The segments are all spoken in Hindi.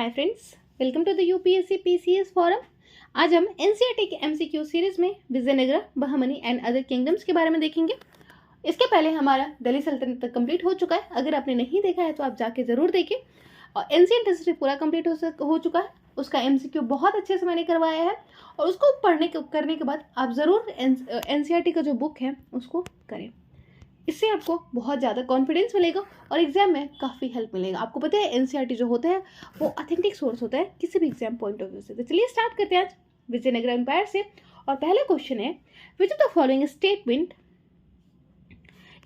Hi friends, welcome to the UPSC PCS forum. आज हम एनसीईआरटी के एमसीक्यू सीरीज में Vijayanagara, Bahmani and other kingdoms के बारे में देखेंगे। इसके पहले हमारा दिल्ली सल्तनत तक कंप्लीट हो चुका है। अगर आपने नहीं देखा है तो आप जाके जरूर देखिए। और एंशिएंट हिस्ट्री पूरा कंप्लीट हो चुका है। उसका एमसीक्यू बहुत अच्छे से मैंने करवाया है और उसको करने के बाद आप ज़रूर एनसीईआरटी का जो बुक है उसको करें। इससे आपको बहुत ज़्यादा कॉन्फिडेंस मिलेगा और एग्जाम में काफ़ी हेल्प मिलेगा। आपको पता है एनसीईआरटी जो होता है वो ऑथेंटिक सोर्स होता है किसी भी एग्जाम पॉइंट ऑफ व्यू से। तो चलिए स्टार्ट करते हैं आज विजयनगरा एम्पायर से। और पहला क्वेश्चन है, which of the following statement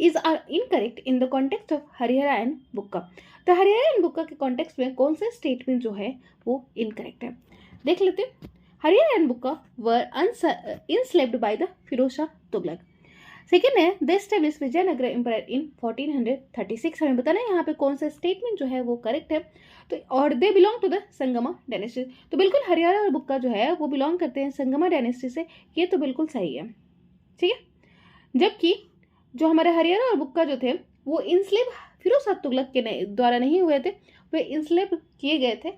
is are incorrect in the context of Harihara and Bukka. तो हरिहरा एंड बुक्का के कॉन्टेक्स्ट में कौन सा स्टेटमेंट जो है वो इनकरेक्ट है, देख लेते हैं। Harihara and Bukka were enslaved by the Firoz Shah Tughlaq. Second है, the establish Vijayanagara empire in 1436। हमें बताना है यहाँ पे कौन सा स्टेटमेंट जो है वो करेक्ट है। तो और they belong to the Sangama dynasty. तो बिल्कुल हरिहरा और बुक्का जो है वो बिलोंग करते हैं संगमा डायनेस्टी से। ये तो बिल्कुल सही है, ठीक है। जबकि जो हमारे हरिहरा और बुक्का जो थे वो इंस्लेव फिरोज शाह तुगलक के द्वारा नहीं हुए थे, वे इंस्लेव किए गए थे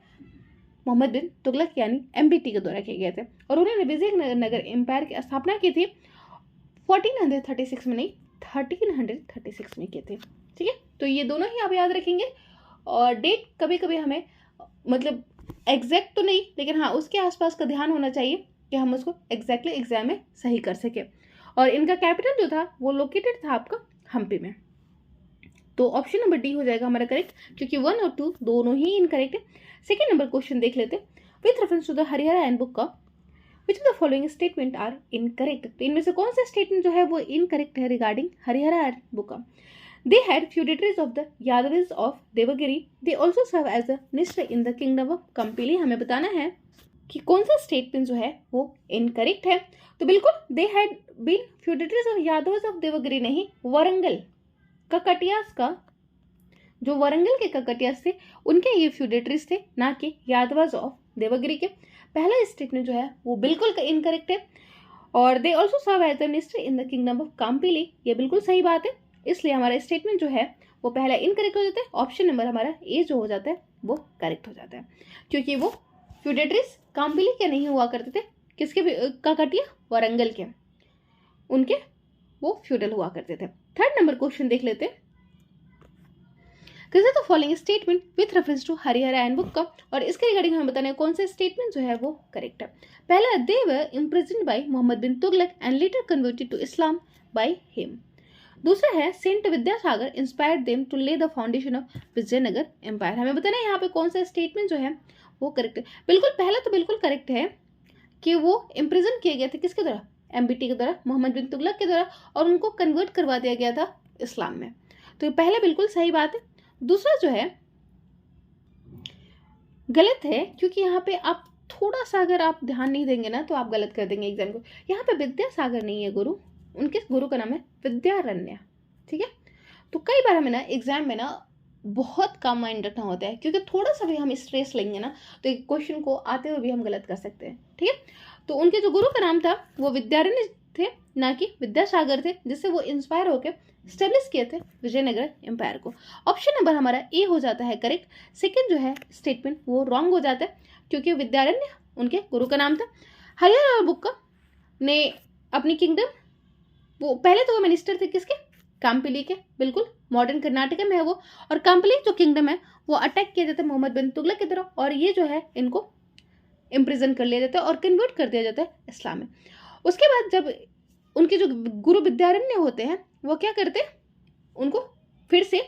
मोहम्मद बिन तुगलक यानी एमबीटी के द्वारा किए गए थे। और उन्होंने विजयनगर एम्पायर की स्थापना की थी 1436 में, नहीं 1336 में किए थे, ठीक है। तो ये दोनों ही आप याद रखेंगे। और डेट कभी कभी हमें मतलब एग्जैक्ट तो नहीं, लेकिन हाँ उसके आसपास का ध्यान होना चाहिए कि हम उसको एग्जैक्टली एग्जाम में सही कर सके। और इनका कैपिटल जो था वो लोकेटेड था आपका हम्पी में। तो ऑप्शन नंबर डी हो जाएगा हमारा करेक्ट, क्योंकि 1 और 2 दोनों ही इनकरेक्ट है। सेकेंड नंबर क्वेश्चन देख लेते, with reference to the Harihara and Bukka which of the following statement are incorrect. तो इनमें से कौन सा स्टेटमेंट जो है वो इनकरेक्ट है regarding Harihara and Bukka. They had feudatories of the Yadavas of Devagiri, they also serve as the minister in the kingdom of Kampili. हमें बताना है कि कौन सा स्टेटमेंट जो है वो इनकरेक्ट है। तो बिल्कुल they had been feudatories of Yadavas of Devagiri नहीं, वरंगल ककटियास का, जो वरंगल के ककटियास थे उनके ये फ्यूडेटरीज थे, ना कि यादवाज ऑफ देवगिरी के। पहला स्टेटमेंट जो है वो बिल्कुल इनकरेक्ट है। और they also serve as the minister in the kingdom of Kampili, ये बिल्कुल सही बात है। इसलिए हमारा स्टेटमेंट जो है वो पहला इनकरेक्ट हो जाता है। ऑप्शन नंबर हमारा ए जो हो जाता है वो करेक्ट हो जाता है, क्योंकि वो फ्यूडेटरीज काम्पिली के नहीं हुआ करते थे, किसके ककटिया वरंगल के, उनके वो फ्यूडल हुआ करते थे। थर्ड नंबर क्वेश्चन देख लेते हैं, तो following statement with reference to Harihara and Bukka. और इसके रिगार्डिंग हमें बताना है कौन सा स्टेटमेंट जो है वो करेक्ट है। पहला, they were imprisoned by Mohammad bin Tughlaq and later converted to Islam by him. दूसरा है, saint Vidyasagar inspired them to lay the foundation of Vijayanagar empire. हमें बताना है यहाँ पे कौन सा स्टेटमेंट जो है वो करेक्ट है। बिल्कुल पहला तो बिल्कुल करेक्ट है कि वो इम्प्रिजन किए गए थे, किसके द्वारा, एमबीटी के द्वारा, मोहम्मद बिन तुगलक के द्वारा, और उनको कन्वर्ट करवा दिया गया था इस्लाम में। तो ये पहला बिल्कुल सही बात है। दूसरा जो है गलत है, क्योंकि यहाँ पे आप थोड़ा सा अगर आप ध्यान नहीं देंगे ना तो आप गलत कर देंगे एग्जाम को। यहाँ पे विद्यासागर नहीं है गुरु, उनके गुरु का नाम है विद्यारण्य, ठीक है। तो कई बार हमें ना एग्जाम में ना बहुत कम माइंड रखना होता है, क्योंकि थोड़ा सा भी हम स्ट्रेस लेंगे ना तो एक क्वेश्चन को आते हुए भी हम गलत कर सकते हैं, ठीक है। तो उनके जो गुरु का नाम था वो विद्यारण्य थे, ना कि विद्यासागर थे, जिससे वो इंस्पायर होकर स्टेब्लिश किए थे विजयनगर एम्पायर को। ऑप्शन नंबर हमारा ए हो जाता है करेक्ट। सेकंड जो है स्टेटमेंट वो रॉन्ग हो जाता है, क्योंकि विद्यारण्य उनके गुरु का नाम था। हरिहरा और बुक्का ने अपनी किंगडम, वो पहले तो वो मिनिस्टर थे किसके, काम्पिली के, बिल्कुल मॉडर्न कर्नाटक में है वो। और काम्पिली जो किंगडम है वो अटैक किया जाता है मोहम्मद बिन तुगलक की तरफ, और ये जो है इनको इम्प्रिजन कर लिया जाता है और कन्वर्ट कर दिया जाता है इस्लाम में। उसके बाद जब उनके जो गुरु विद्यारण्य होते हैं वो क्या करते हैं, उनको फिर से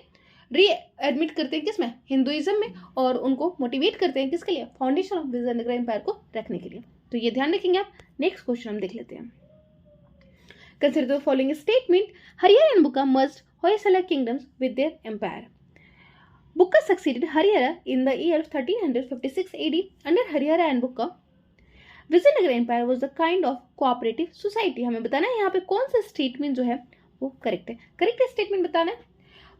री एडमिट करते हैं किसमें, हिंदुइज्म में, और उनको मोटिवेट करते हैं किसके लिए, फाउंडेशन ऑफ विजयनगर एम्पायर को रखने के लिए। तो ये ध्यान रखेंगे आप। नेक्स्ट क्वेश्चन हम देख लेते हैं, consider the following statement, Harihara and Bukka merged Hoysala kingdoms with their empire. Bukka succeeded Harihara in the year 1356 AD. Under Harihara and Bukka, Vijayanagar empire was the kind of cooperative society. हमें बताना है यहाँ पे कौन सा स्टेटमेंट जो है वो करेक्ट है। करेक्ट स्टेटमेंट बताना है।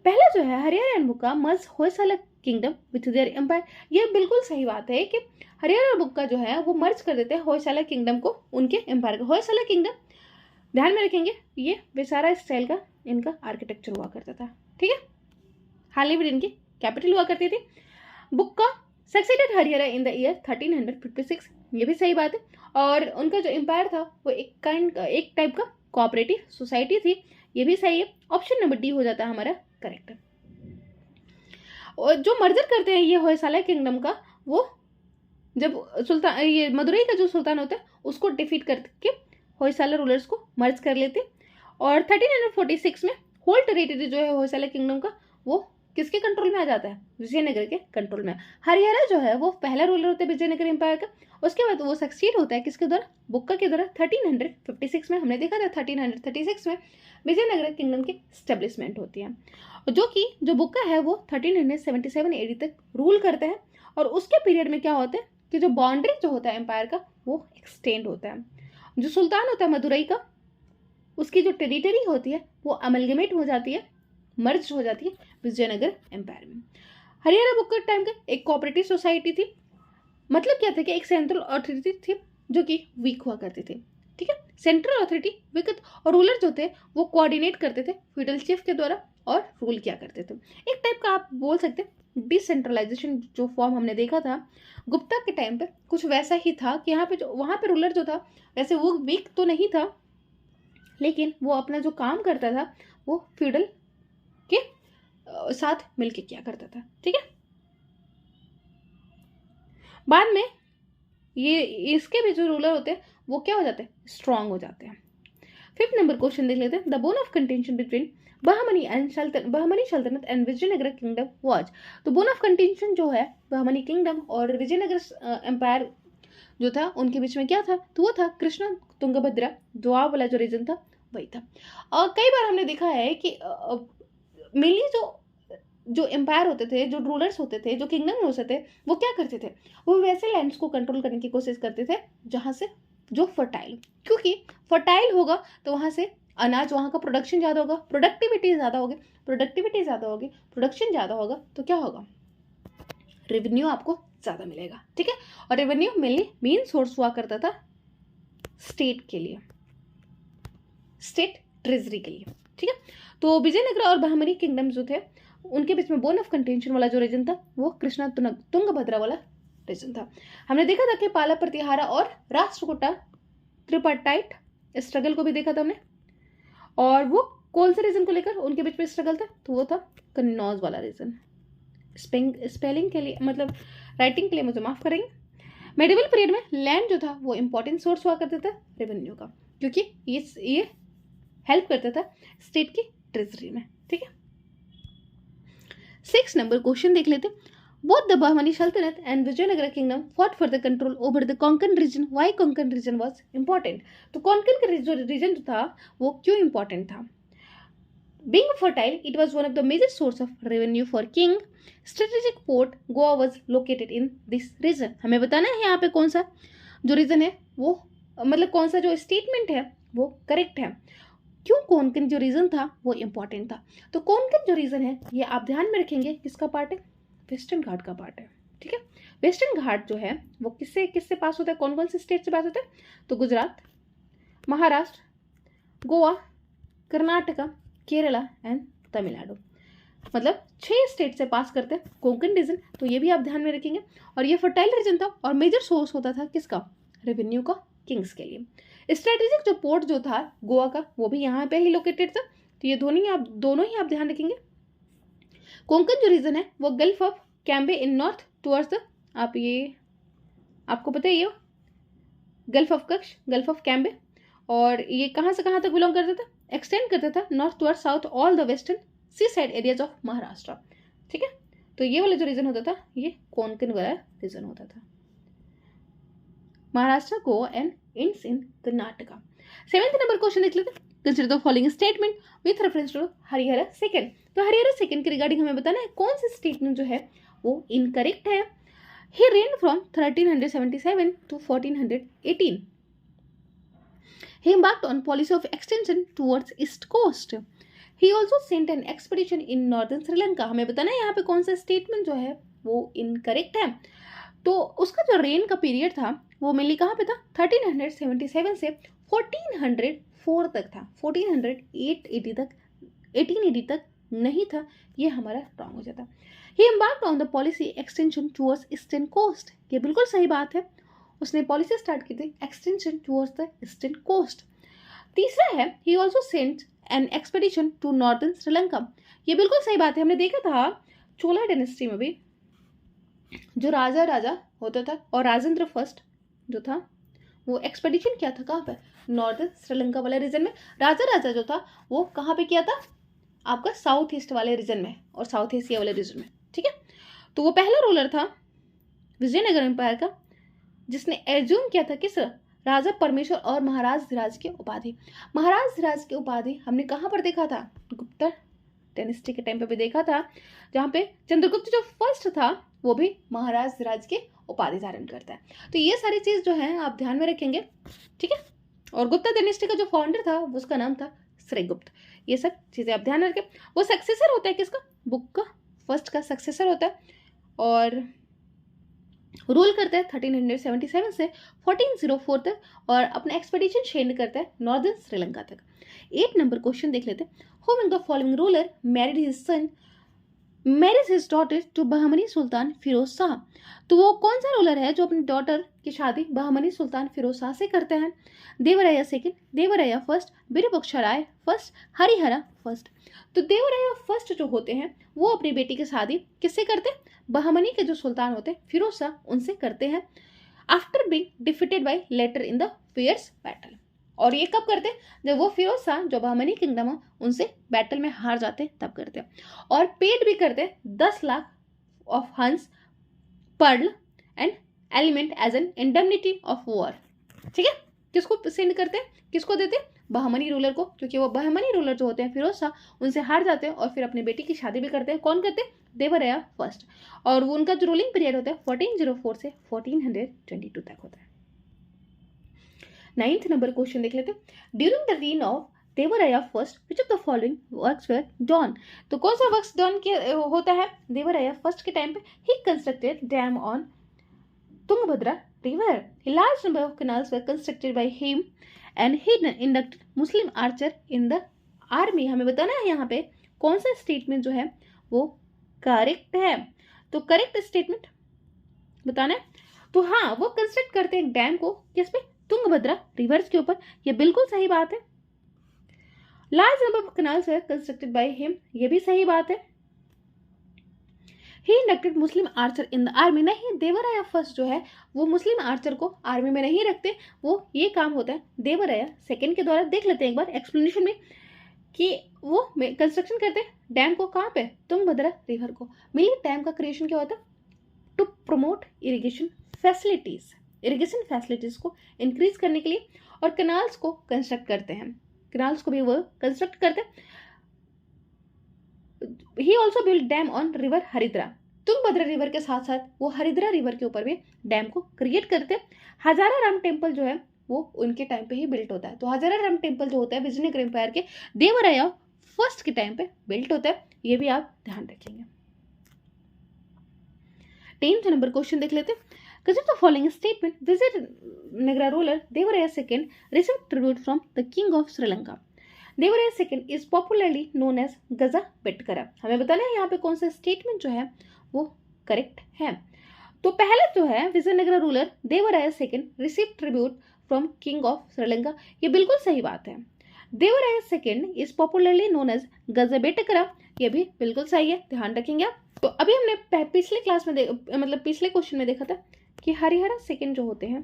पहला जो है, Harihara and Bukka merge Hoysala kingdom with their empire, ये बिल्कुल सही बात है कि हरिहरा और बुक्का जो है वो मर्ज कर देते हैं होयसला किंगडम को उनके एम्पायर को। होयसला किंगडम ध्यान में रखेंगे, ये विसारा स्टाइल का इनका आर्किटेक्चर हुआ करता था, ठीक है। हाल ही में इनकी कैपिटल हुआ करती थी। Bukka succeeded Harihara in the year 1356, ये भी सही बात है। और उनका जो एम्पायर था वो एक टाइप का कोऑपरेटिव सोसाइटी थी, ये भी सही है। ऑप्शन नंबर डी हो जाता है हमारा करेक्ट। और जो मर्जर करते हैं ये होयसाला किंगडम का, वो जब सुल्तान ये मदुरई का जो सुल्तान होता है उसको डिफीट करके होयसाला रूलर्स को मर्ज कर लेते। और 1346 में होल टेरिटरी जो है होयसाला किंगडम का वो किसके कंट्रोल में आ जाता है? विजयनगर के कंट्रोल में। हरियाणा जो है वो पहला रूलर होता है विजयनगर एम्पायर का। उसके बाद वो सक्सीड होता है किसके द्वारा? बुक्का के द्वारा 1356 में। हमने देखा था 1336 में विजयनगर किंगडम की स्टेब्लिशमेंट होती है, जो कि जो बुक्का है वो 1377 एडी तक रूल करते हैं। और उसके पीरियड में क्या होता है कि जो बाउंड्री जो होता है एम्पायर का वो एक्सटेंड होता है। जो सुल्तान होता है मदुरई का, उसकी जो टेरिटरी होती है वो अमलगमेट हो जाती है, मर्ज हो जाती है विजयनगर एम्पायर में। हरियाणा बुक्का टाइम का एक कोऑपरेटिव सोसाइटी थी। मतलब क्या था कि एक सेंट्रल अथॉरिटी थी जो कि वीक हुआ करती थी, ठीक है। सेंट्रल अथॉरिटी वीक और रूलर जो थे वो कोऑर्डिनेट करते थे फ्यूडल चीफ के द्वारा और रूल किया करते थे। एक टाइप का आप बोल सकते हैं डिसेंट्रलाइजेशन जो फॉर्म हमने देखा था गुप्ता के टाइम पे, कुछ वैसा ही था कि यहाँ पे जो वहाँ पे रूलर जो था वैसे वो वीक तो नहीं था, लेकिन वो अपना जो काम करता था वो फ्यूडल के साथ मिलके किया करता था, ठीक है। बाद में ये इसके भी जो रूलर होते हैं वो क्या हो जाते हैं? स्ट्रांग हो जाते हैं। 5th नंबर क्वेश्चन देख लेते हैं। The bone of contention between Bahmani सल्तनत एंड विजयनगर किंगडम वाज। तो बोन ऑफ कंटेंशन जो है बहमनी किंगडम और विजयनगर एम्पायर जो था उनके बीच में क्या था? तो वो था कृष्णा तुंगभद्रा, द्वाब वाला जो रीजन था वही था। और कई बार हमने देखा है कि मेनली जो एम्पायर होते थे, जो रूलर्स होते थे, जो किंगडम होते थे, वो क्या करते थे? वो वैसे लैंड्स को कंट्रोल करने की कोशिश करते थे जहाँ से जो फर्टाइल, क्योंकि फर्टाइल होगा तो वहाँ से अनाज, वहाँ का प्रोडक्शन ज़्यादा होगा, प्रोडक्टिविटी ज़्यादा होगी, प्रोडक्शन ज़्यादा होगा तो क्या होगा? रेवेन्यू आपको ज़्यादा मिलेगा, ठीक है। और रेवेन्यू मेनली मेन सोर्स हुआ करता था स्टेट के लिए, स्टेट ट्रेजरी के लिए, ठीक है। तो विजयनगर और बहमनी किंगडम जो थे उनके बीच में बोन ऑफ कंटेंशन वाला जो रीजन था वो कृष्णा तुंगभद्रा वाला रीजन था। हमने देखा था कि पाला प्रतिहारा और राष्ट्रकूटा ट्रिपार्टाइट स्ट्रगल को भी देखा था हमने। और वो कौन से रीजन को लेकर उनके बीच में स्ट्रगल था? तो वो था कन्नौज वाला रीजन। स्पेलिंग के लिए मतलब राइटिंग के लिए मुझे माफ करेंगे। मेडिवल पीरियड में लैंड जो था वो इंपॉर्टेंट सोर्स हुआ करता था रेवेन्यू का, क्योंकि ये हेल्प करता था स्टेट की ट्रेजरी में, ठीक है। 6 नंबर क्वेश्चन देख लेते। Both the Bahmani Sultanate and Vijayanagara Kingdom fought for the control over the Konkan region. Why Konkan region was important? तो कोंकण का जो रीजन था वो क्यों important था? Being fertile, it was one of the major source of revenue for king. Strategic port Goa was located in this region. हमें बताना है यहाँ पे कौन सा जो रीजन है वो मतलब कौन सा जो स्टेटमेंट है वो करेक्ट है। क्यों कोंकण जो रीजन था वो इंपॉर्टेंट था? तो कोंकण जो रीजन है ये आप ध्यान में रखेंगे किसका पार्ट है? वेस्टर्न घाट का पार्ट है, ठीक है। वेस्टर्न घाट जो है वो किससे पास होता है? कौन कौन से स्टेट से पास होता है? तो गुजरात, महाराष्ट्र, गोवा, कर्नाटका, केरला एंड तमिलनाडु, मतलब 6 स्टेट से पास करते हैं कोंकण रीजन। तो ये भी आप ध्यान में रखेंगे। और ये फर्टाइल रीजन था और मेजर सोर्स होता था किसका? रेवेन्यू का, किंग्स के लिए। स्ट्रेटेजिक जो पोर्ट जो था गोवा का वो भी यहाँ पे ही लोकेटेड था। तो ये दोनों ही आप ध्यान रखेंगे। कोंकण जो रीजन है वो gulf of Cambay in north towards the, आपको पता है ये gulf of Kutch, gulf of Cambay, और ये कहाँ से कहाँ तक बिलोंग करता था? एक्सटेंड करता था north towards south all the western sea side areas of Maharashtra, ठीक है। तो ये वाला जो रीजन होता था ये कोंकण वाला रीजन होता था। Maharashtra, Goa and ends in Karnataka. 7th number question देख लेते हैं। Consider the following statement with reference to Harihara second. तो हरिहर सेकंड के रिगार्डिंग हमें बताना है कौन सी स्टेटमेंट जो है वो इनकरेक्ट है। ही reigned from 1377 to 1418. He embarked on policy of extension towards east coast. He also sent an expedition in northern Sri Lanka. हमें बताना है यहाँ पे कौन सा स्टेटमेंट जो है वो इनकरेक्ट है। तो उसका जो रेन का पीरियड था वो मेनली कहाँ पे था? 1377 से 1404 तक था। 1880 तक नहीं था, ये हमारा रॉन्ग हो जाता। He embarked on the policy extension towards eastern coast, ये बिल्कुल सही बात है, उसने पॉलिसी स्टार्ट की थी extension towards the eastern coast. तीसरा है he also sent an expedition to northern Sri Lanka, ये बिल्कुल सही बात है। हमने देखा था चोला डायनेस्टी में भी जो राजा होता था और राजेंद्र फर्स्ट जो था वो एक्सपेडिशन किया था कहाँ पे, नॉर्दर्न श्रीलंका वाले रीजन में। राजा जो था वो कहाँ पे किया था, आपका साउथ ईस्ट वाले रीजन में और साउथ एशिया वाले रीजन में, ठीक है। तो वो पहला रूलर था विजयनगर एम्पायर का जिसने एज्यूम किया था किस, राजा परमेश्वर और महाराज धीराज की उपाधि। महाराज धीराज की उपाधि हमने कहाँ पर देखा था, गुप्ता डायनेस्टी के टाइम पे भी देखा था, जहाँ पे चंद्रगुप्त जो फर्स्ट था वो भी महाराज धीराज के उपाधि धारण करता है। तो ये सारी चीज जो है आप ध्यान में रखेंगे, ठीक है। और गुप्ता डायनेस्टी का जो फाउंडर था उसका नाम था श्रीगुप्त। ये सब चीजें आप ध्यान रखें। वो सक्सेसर होता है किसका, बुक का फर्स्ट का सक्सेसर होता है और रूल करता है 1377 से 1404 तक और अपना एक्सपेडिशन सेंड करता है नॉर्दर्न श्रीलंका तक। 8 नंबर क्वेश्चन देख लेते हैं। Who among the following ruler marriage his daughter to Bahmani sultan Firoz Shah, तो वो कौन सा रूलर है जो अपनी डॉटर की शादी बहमनी सुल्तान फिरोज शाह से करते हैं। देवराया सेकंड, देवराया फर्स्ट, वीरबक्षराय फर्स्ट, हरिहरा फर्स्ट। तो देवराया फर्स्ट जो होते हैं वो अपनी बेटी की शादी किससे करते हैं, बहमनी के जो सुल्तान होते हैं फिरोज शाह उनसे करते हैं। After being defeated by latter in the fierce battle, और ये कब करते हैं, जब वो फिरोज शाह जो बहमनी किंगडम है उनसे बैटल में हार जाते हैं तब करते हैं। और पेड भी करते हैं 10 lakh of huns pearl and element as an indemnity of war, ठीक है। किसको सेंड करते हैं, किसको देते हैं, बहमनी रूलर को, क्योंकि वो बहमनी रूलर जो होते हैं फिरोज शाह उनसे हार जाते हैं और फिर अपनी बेटी की शादी भी करते हैं। कौन करते हैं, देवराया फर्स्ट। और वो उनका जो रूलिंग पीरियड होता है 1404 से 1422 तक होता है। 9th नंबर क्वेश्चन देख लेते हैं। ड्यूरिंग द रीन ऑफ देवराया first which of the following works were done, तो कौन सा वर्क्स डन होता है देवराया फर्स्ट के टाइम पे, ही constructed dam on Tungabhadra river, a large number of canals were constructed by him and he inducted Muslim archer in the army। हमें बताना है यहाँ पे कौन सा स्टेटमेंट जो है वो करेक्ट है, तो करेक्ट स्टेटमेंट बताना है। तो हाँ वो कंस्ट्रक्ट करते हैं डैम को किस पे, तुंगभद्रा रिवर्स के ऊपर, ये बिल्कुल सही बात है। Large number of canals were constructed by him, ये भी सही बात है। He inducted Muslim archer in the army, नहीं देवराया फर्स्ट जो है वो मुस्लिम आर्चर को आर्मी में नहीं रखते, वो ये काम होता है देवराया सेकंड के द्वारा। देख लेते हैं एक बार एक्सप्लेनेशन में कि वो कंस्ट्रक्शन करते हैं डैम को कहाँ पे, तुंगभद्रा रिवर को। मिली डैम का क्रिएशन क्या होता है, to promote irrigation facilities, irrigation facilities को इंक्रीज करने के लिए, और कैनाल्स को कंस्ट्रक्ट करते हैं, कैनाल्स को भी वो कंस्ट्रक्ट करते हैं। He also build dam on river हरिद्रा, तुंगभद्रा रिवर के साथ साथ वो हरिद्रा रिवर के ऊपर भी डैम को क्रिएट करते हैं। हजारा राम टेम्पल जो है वो उनके टाइम पे ही बिल्ट होता है, तो हजारा राम टेम्पल जो होता है विजयनगर एम्पायर के देवराया फर्स्ट के टाइम पे बिल्ट होता है, ये भी आप ध्यान रखेंगे। 10th नंबर क्वेश्चन देख लेते हैं। Consider the following statement. Vijayanagara ruler Devaraya II received tribute from the king of Sri Lanka. Devaraya II is popularly known as Gaza Betkara। हमें बताना है यहाँ पे कौन सा स्टेटमेंट जो है वो करेक्ट है। तो पहले जो है Vijayanagara ruler Devaraya II receive tribute from king of Sri Lanka, ये बिल्कुल सही बात है। Devaraya II is popularly known as Gaja Betakara, ये भी बिल्कुल सही है, ध्यान रखेंगे आप। तो अभी हमने पिछले क्लास में मतलब पिछले क्वेश्चन में देखा था कि हरिहरा सेकंड जो होते हैं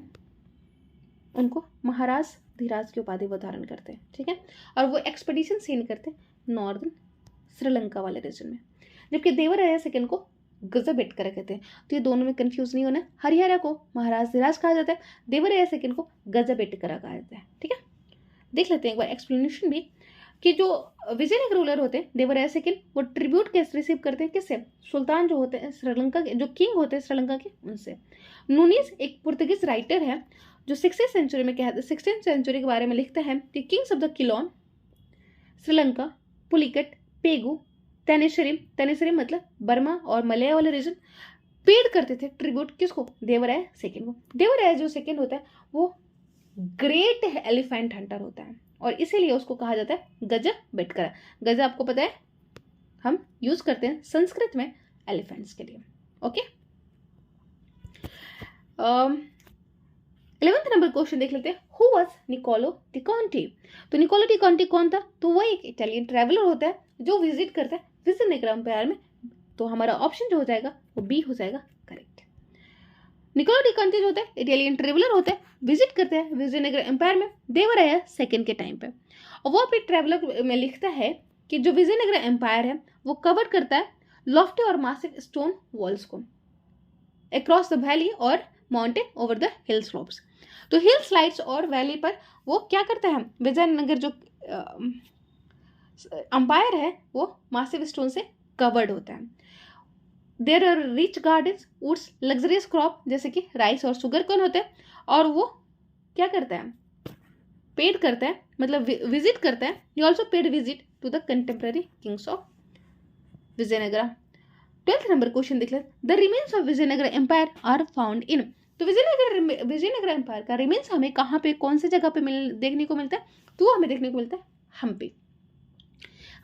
उनको महाराज धीराज की उपाधि वो धारण करते हैं, ठीक है, और वो एक्सपेडिशन सेंड करते हैं नॉर्दर्न श्रीलंका वाले रीजन में, जबकि देवराया सेकंड को गजा बेटकरा कहते हैं। तो ये दोनों में कंफ्यूज नहीं होना, हरिहरा को महाराज धीराज कहा जाता है, देवराया सेकंड को गजा बेटकरा कहा जाता है, ठीक है। देख लेते हैं एक बार एक्सप्लेनेशन भी कि जो विजयनगर रूलर होते हैं देवराया सेकंड वो ट्रिब्यूट कैसे रिसीव करते हैं, किससे, सुल्तान जो होते हैं श्रीलंका के, जो किंग होते हैं श्रीलंका के, उनसे। नूनीज एक पुर्तगीज राइटर है जो 16th सेंचुरी में कहते हैं, 16th सेंचुरी के बारे में लिखता है कि kings of the Quilon Sri Lanka, Pulicat, Pegu, Tenasserim मतलब बर्मा और मलया वाले रीजन पेड करते थे ट्रिब्यूट किसको, देवराया सेकंड को। देवराया जो सेकंड होता है वो ग्रेट एलिफेंट हंटर होता है और इसीलिए उसको कहा जाता है गजा बेटकरा। गजा आपको पता है हम यूज करते हैं संस्कृत में एलिफेंट्स के लिए। ओके, 11th नंबर क्वेश्चन देख लेते हैं। Who was Niccolo de Conti? तो निकोलो डी कॉन्टी कौन था? तो वो एक इटालियन ट्रैवलर होता है जो विजिट करता है विजयनगर एम्पायर में। तो हमारा ऑप्शन जो हो जाएगा वो बी हो जाएगा करेक्ट। निकोलो डी कॉन्टी जो होता है इटालियन ट्रैवलर होता है, विजिट करता है विजयनगर एम्पायर में देवराया सेकंड के टाइम पे। और वो अपने ट्रैवलर में लिखता है कि जो विजयनगर एम्पायर है वो कवर करता है लॉफ्टी और मासिव स्टोन वॉल्स को अक्रॉस द वैली और mountain over the hill slopes. तो हिल स्लाइड्स और वैली पर वो क्या करता है, विजयनगर जो अंपायर है वो मासिव स्टोन से कवर्ड होता है। There are rich gardens, woods, luxurious crop जैसे कि राइस और शुगर कॉर्न होते हैं। और वो क्या करता है, पेड करता है, मतलब विजिट करता है। He also paid visit to the contemporary kings of Vijayanagara. 12th number question देख लेते। The remains of Vijayanagar empire are found in. तो विजयनगर एम्पायर का रिमेन्स हमें कहाँ पे, कौन सी जगह पे देखने को मिलता है? तो हमें देखने को मिलता है हम्पी।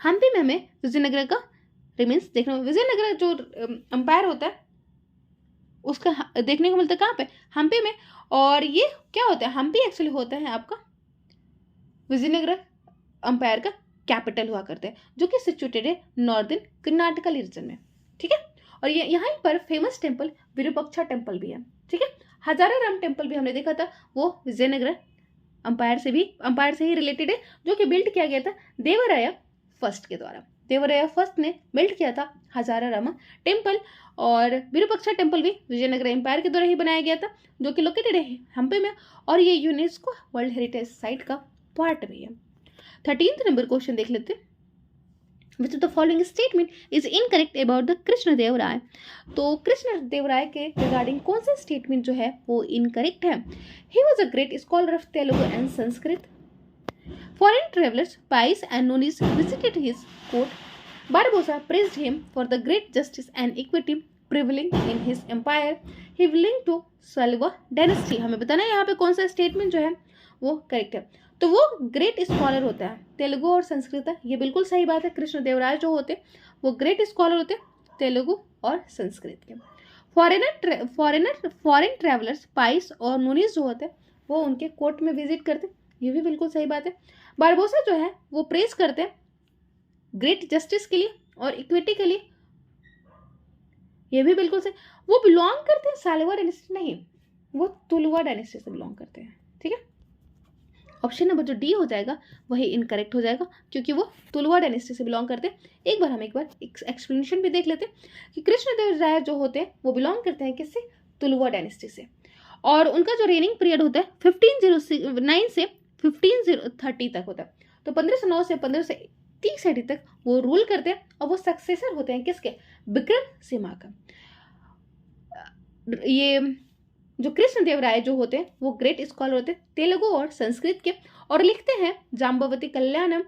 हम्पी में हमें विजयनगर का रिमेन्स देखने को, विजयनगर जो एम्पायर होता है उसका देखने को मिलता है कहाँ पे, हम्पी में। और ये क्या होता है, हम्पी एक्चुअली होता है आपका विजयनगर एम्पायर का कैपिटल हुआ करता है, जो कि सिचुएटेड है नॉर्दर्न कर्नाटका रीजन में। ठीक है, और ये यहाँ पर फेमस टेम्पल विरूपाक्षा टेम्पल भी है। ठीक है, हजाराराम टेम्पल भी हमने देखा था, वो विजयनगर अंपायर से ही रिलेटेड है, जो कि बिल्ड किया गया था देवराया फर्स्ट के द्वारा। देवराया फर्स्ट ने बिल्ड किया था हजाराराम टेम्पल। और विरूपाक्षा टेम्पल भी विजयनगर एम्पायर के द्वारा ही बनाया गया था, जो कि लोकेटेड है हम्पी में। और ये यूनेस्को वर्ल्ड हेरिटेज साइट का पार्ट भी है। 13th नंबर क्वेश्चन देख लेते हैं। Which of the following statement is incorrect about the Krishnadeva Raya? तो कृष्णदेव राय के रिगार्डिंग कौन सा स्टेटमेंट जो है वो इनकरेक्ट है? He was a great scholar of Telugu and Sanskrit. Foreign travelers, pious and nonis visited his court. Barbosa praised him for the great justice and equity prevailing in his empire. He belonged to Salva dynasty. हमें बताना है यहाँ पे कौन सा स्टेटमेंट जो है वो करेक्ट है। तो वो ग्रेट स्कॉलर होता है, तेलुगु और संस्कृत है, ये बिल्कुल सही बात है। कृष्णदेवराय जो होते वो ग्रेट स्कॉलर होते तेलुगु और संस्कृत के। फॉरेन ट्रैवलर्स, पाइस और नूनीस जो होते वो उनके कोर्ट में विजिट करते, ये भी बिल्कुल सही बात है। बारबोसा जो है वो प्रेज करते हैं ग्रेट जस्टिस के लिए और इक्विटी के लिए, ये भी बिल्कुल सही। वो बिलोंग करते हैं सालेवा डायनेस्टी, नहीं, वो तुलुवा डायनेस्टी से बिलोंग करते हैं। ठीक है, ऑप्शन नंबर जो डी हो जाएगा वही इनकरेक्ट हो जाएगा, क्योंकि वो तुलुवा डायनेस्टी से बिलोंग करते हैं। एक बार एक्सप्लेनेशन भी देख लेते हैं कि कृष्णदेव राय जो होते हैं वो बिलोंग करते हैं किससे, तुलुवा डायनेस्टी से। और उनका जो रेनिंग पीरियड होता है 1509 से 1530 तक होता है। तो 1509 से 1530 तक वो रूल करते हैं। और वो सक्सेसर होते हैं किसके, विक्रमसिंहा का। ये जो कृष्णदेव राय जो होते हैं वो ग्रेट स्कॉलर होते हैं तेलुगु और संस्कृत के, और लिखते हैं जाम्बवती कल्याणम,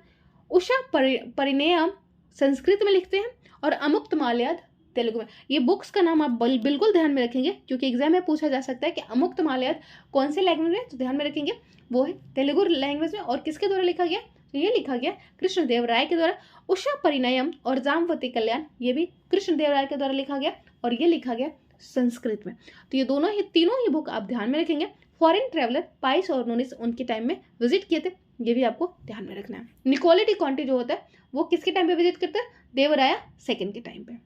उषा परिणयम संस्कृत में लिखते हैं, और अमुक्त माल्याद तेलुगु में। ये बुक्स का नाम आप बिल्कुल ध्यान में रखेंगे, क्योंकि एग्जाम में पूछा जा सकता है कि अमुक्त माल्याद कौन से लैंग्वेज में, तो ध्यान में रखेंगे वो है तेलुगु लैंग्वेज में। और किसके द्वारा लिखा गया, तो ये लिखा गया कृष्णदेव राय के द्वारा। उषा परिणयम और जाम्बवती कल्याण ये भी कृष्णदेव राय के द्वारा लिखा गया, और ये लिखा गया संस्कृत में। तो ये तीनों ही बुक आप ध्यान में रखेंगे। फॉरेन ट्रैवलर, पाइस और नोनिस उनके टाइम में विजिट किए थे, ये भी आपको ध्यान में रखना है। निकोलो डी कॉन्टी जो होता है वो किसके टाइम पे विजिट करता है, देवराया सेकंड के टाइम पे।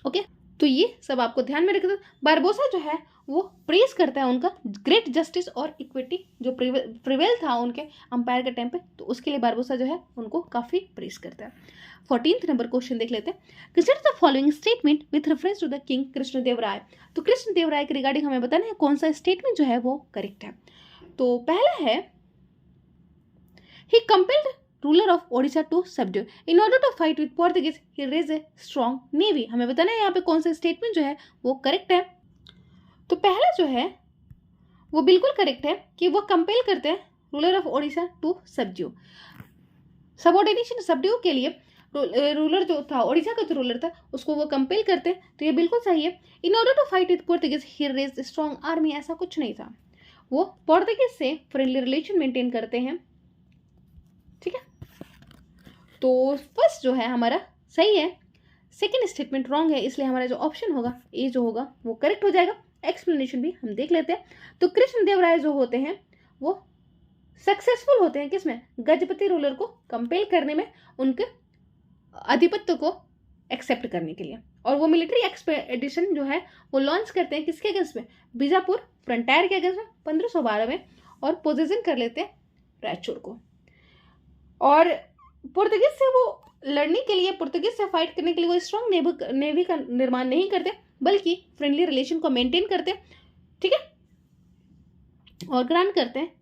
ओके, तो ये सब आपको ध्यान में रखना। बारबोसा जो है वो प्रेज करता है उनका ग्रेट जस्टिस और इक्विटी जो प्रिवेल था उनके अंपायर के टाइम पे, तो उसके लिए बारबोसा जो है उनको काफी प्रेज करता है। 14th नंबर क्वेश्चन देख लेते हैं। Consider the following statement with reference to the king Krishnadeva Raya. तो कृष्णदेव राय के रिगार्डिंग हमें बताना है कौन सा स्टेटमेंट जो है वो करेक्ट है। तो पहला है, he compelled ruler of Odisha to subdue in order to fight with Portuguese, he raise a strong navy. हमें बताना है यहाँ पे कौन सा स्टेटमेंट जो है वो करेक्ट है। तो पहला जो है वो बिल्कुल करेक्ट है कि वो कंपेल करते हैं ruler of Odisha to subdue. Subordination subdue के लिए रूलर जो था, ओडिशा का जो रूलर था, उसको वो कंपेल करते हैं, तो ये बिल्कुल सही है। In order to fight with Portuguese he raise strong army, ऐसा कुछ नहीं था। वो पोर्तुगीज से फ्रेंडली रिलेशन मेंटेन करते हैं। ठीक है, तो फर्स्ट जो है हमारा सही है। सेकेंड स्टेटमेंट रॉन्ग है, इसलिए हमारा जो ऑप्शन होगा ए जो होगा वो करेक्ट हो जाएगा। एक्सप्लेनेशन भी हम देख लेते हैं। तो कृष्णदेवराय जो होते हैं वो सक्सेसफुल होते हैं किसमें, गजपति रूलर को कंपेल करने में, उनके आधिपत्य को एक्सेप्ट करने के लिए। और वो मिलिट्री एक्सपेडिशन जो है वो लॉन्च करते हैं किसके अगेंस्ट में, बीजापुर फ्रंटायर के अगेंस्ट में 1512 में, और पोजीशन कर लेते हैं रायचूर को। और पुर्तगीज से वो लड़ने के लिए, पुर्तगीज से फाइट करने के लिए वो स्ट्रॉन्ग नेवी का निर्माण नहीं करते, बल्कि फ्रेंडली रिलेशन को मेंटेन करते हैं, ठीक है, और ग्रांट करते हैं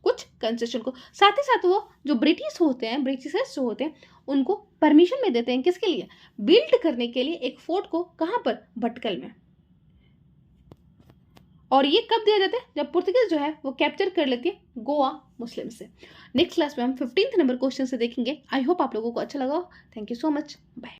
कुछ कंसेशन को। साथ ही साथ वो जो ब्रिटिशर्स जो होते हैं उनको परमिशन में देते हैं किसके लिए, बिल्ड करने के लिए एक फोर्ट को, कहां पर, भटकल में। और ये कब दिया जाता है, जब पुर्तगीज जो है वो कैप्चर कर लेती है गोवा मुस्लिम से। नेक्स्ट क्लास में हम 15th नंबर क्वेश्चन से देखेंगे। आई होप आप लोगों को अच्छा लगा। Thank you so much, bye.